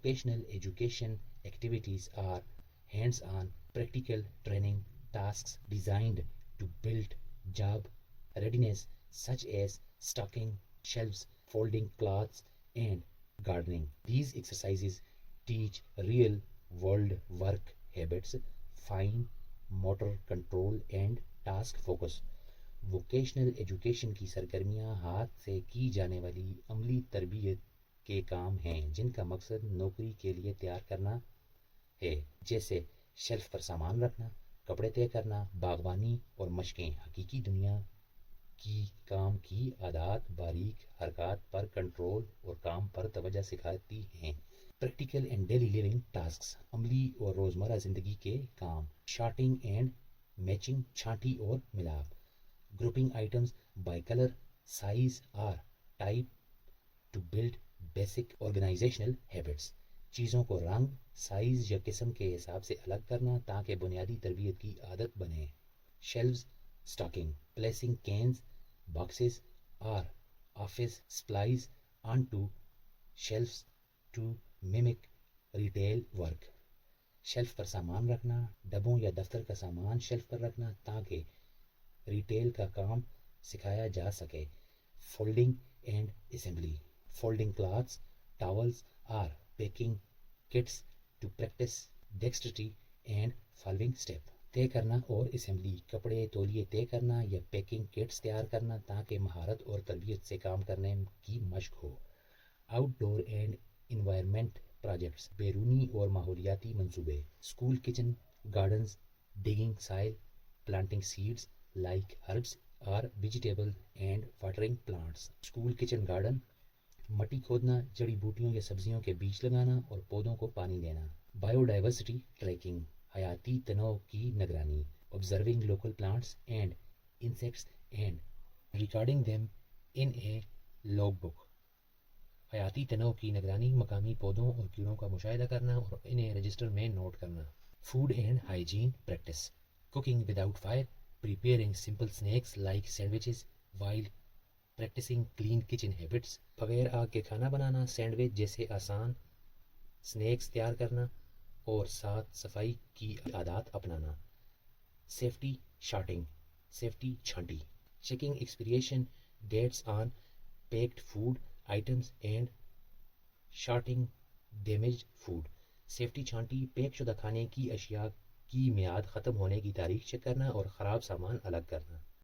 Vocational education activities are hands-on practical training tasks designed to build job readiness, such as stocking shelves, folding clothes, and gardening. These exercises teach real world work habits, fine motor control, and task focus. Vocational education کی سرگرمیاں ہاتھ سے کی جانے والی عملی تربیت کے کام ہیں جن کا مقصد نوکری کے لیے تیار کرنا ہے، جیسے شیلف پر سامان رکھنا، کپڑے طے کرنا، باغبانی اور مشقیں حقیقی دنیا کی کام کی عادات، باریک حرکات پر کنٹرول اور کام پر توجہ سکھاتی ہیں۔ Practical and daily living tasks, عملی اور روزمرہ زندگی کے کام، شارٹنگ اینڈ میچنگ، چھانٹی اور ملاپ، grouping items by color, size or type to build basic organizational habits. چیزوں کو رنگ، سائز یا قسم کے حساب سے الگ کرنا تاکہ بنیادی تربیت کی عادت بنے۔ Shelves stocking, placing cans, boxes or office supplies onto shelves to mimic retail work. Shelf پر سامان رکھنا، ڈبوں یا دفتر کا سامان شیلف پر رکھنا تاکہ ریٹیل کا کام سکھایا جا سکے۔ Folding and assembly, folding clothes, towels اور packing kits to practice dexterity and following step. طے کرنا اور اسمبلی، کپڑے تولیے طے کرنا یا پیکنگ کٹس تیار کرنا تاکہ مہارت اور تربیت سے کام کرنے کی مشق ہو۔ Outdoor and environment projects, بیرونی اور ماحولیاتی منصوبے، school kitchen gardens, digging soil, planting seeds like herbs or vegetable and watering plants. School kitchen garden, مٹی کھودنا، جڑی بوٹیوں یا سبزیوں کے بیج لگانا اور پودوں کو پانی دینا۔ بایو ڈائیورسٹی ٹریکنگ، حیاتی تنوع کی نگرانی، observing local plants and insects and recording them in a logbook. حیاتی تنوع کی نگرانی، مقامی پودوں اور کیڑوں کا مشاہدہ کرنا اور انہیں رجسٹر میں نوٹ کرنا۔ Food and hygiene practice, cooking without fire, preparing simple snacks like sandwiches while practicing clean kitchen habits. بغیر آگ کے کھانا بنانا، سینڈوچ جیسے آسان سنیکس تیار کرنا اور ساتھ صفائی کی عادات اپنانا۔ سیفٹی شارٹنگ، سیفٹی چھانٹی، checking expiration dates on packed food items and sorting damaged food. Safety چھانٹی، پیک شدہ کھانے کی اشیاء کی میعاد ختم ہونے کی تاریخ چیک کرنا اور خراب سامان الگ کرنا۔